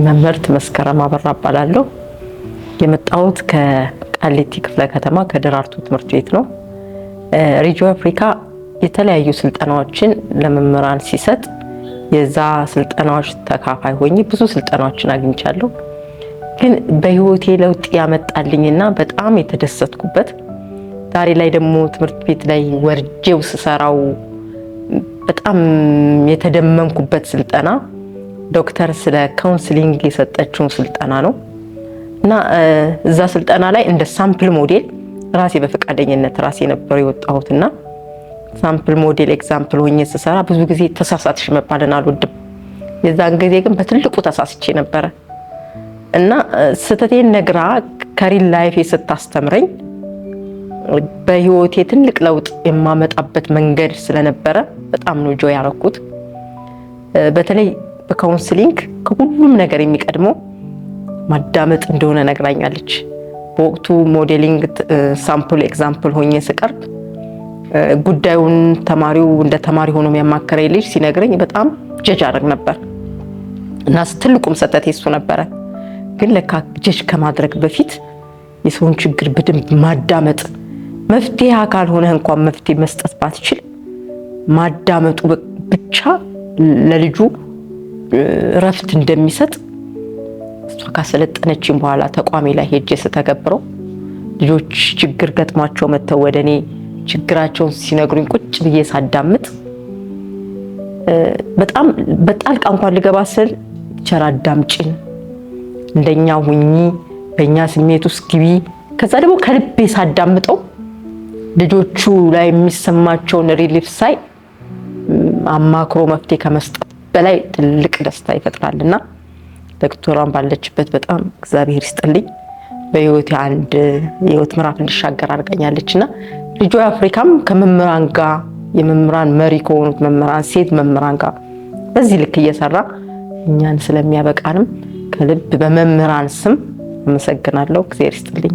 መምህርት መስከረም አበራ እባላለሁ። የመጣሁት ከቃሊቲ ክፍለ ከተማ ከደራርቱ ትምህርት ቤት ነው። ሪጂዮ አፍሪካ የተለያዩ ስልጠናዎችን ለመምህራን ሲሰጥ የዛ ስልጠናዎች ተካፋይ ሆኜ ብዙ ስልጠናዎችን አግኝቻለሁ። ግን በህይወቴ ለውጥ ያመጣልኝና በጣም የተደሰትኩበት ዛሬ ላይ ደግሞ ትምህርት ቤት ላይ ወርጄው ስሰራው በጣም የተደመምኩበት ስልጠና ዶክተር ስለ ካውንስሊንግ የሰጠችውን ስልጠና ነው እና እዛ ስልጠና ላይ እንደ ሳምፕል ሞዴል ራሴ በፈቃደኝነት ራሴ ነበር የወጣሁትና ሳምፕል ሞዴል ኤግዛምፕል ሆኜ ስሰራ ብዙ ጊዜ ተሳሳትሽ መባልን አልወድም። የዛን ጊዜ ግን በትልቁ ተሳስቼ ነበረ እና ስተቴን ነግራ ከሪል ላይፍ ስታስተምረኝ በህይወቴ ትልቅ ለውጥ የማመጣበት መንገድ ስለነበረ በጣም ነው ጆይ ያረኩት። በተለይ በካውንስሊንግ ከሁሉም ነገር የሚቀድመው ማዳመጥ እንደሆነ ነግራኛለች። በወቅቱ ሞዴሊንግ ሳምፕል ኤግዛምፕል ሆኜ ስቀርብ ጉዳዩን ተማሪው እንደ ተማሪ ሆኖ የሚያማከረኝ ልጅ ሲነግረኝ በጣም ጀጅ አደረግ ነበር እና ትልቁም ሰጠቴ እሱ ነበረ። ግን ለካ ጀጅ ከማድረግ በፊት የሰውን ችግር በደንብ ማዳመጥ መፍትሄ አካል ሆነ እንኳን መፍትሄ መስጠት ባትችል ማዳመጡ ብቻ ለልጁ ረፍት እንደሚሰጥ እሷ ካሰለጠነችኝ በኋላ ተቋሚ ላይ ሄጄ ስተገብረው ልጆች ችግር ገጥሟቸው መተው ወደኔ ችግራቸውን ሲነግሩኝ ቁጭ ብዬ ሳዳምጥ በጣም በጣልቃ እንኳን ልገባ ስል ቸር አዳምጪን እንደኛ ሁኚ በእኛ ስሜት ውስጥ ግቢ። ከዛ ደግሞ ከልቤ ሳዳምጠው ልጆቹ ላይ የሚሰማቸውን ሪሊፍ ሳይ አማክሮ መፍትሄ ከመስጠት በላይ ትልቅ ደስታ ይፈጥራልና ዶክተሯን ባለችበት በጣም እግዚአብሔር ይስጥልኝ በህይወቴ አንድ የህይወት ምዕራፍ እንድሻገር አድርጋኛለችና ሪጂዮ አፍሪካም ከመምህራን ጋር የመምህራን መሪ ከሆኑት መምህራን ሴት መምህራን ጋር በዚህ ልክ እየሰራ እኛን ስለሚያበቃንም ከልብ በመምህራን ስም አመሰግናለሁ። እግዚአብሔር ይስጥልኝ።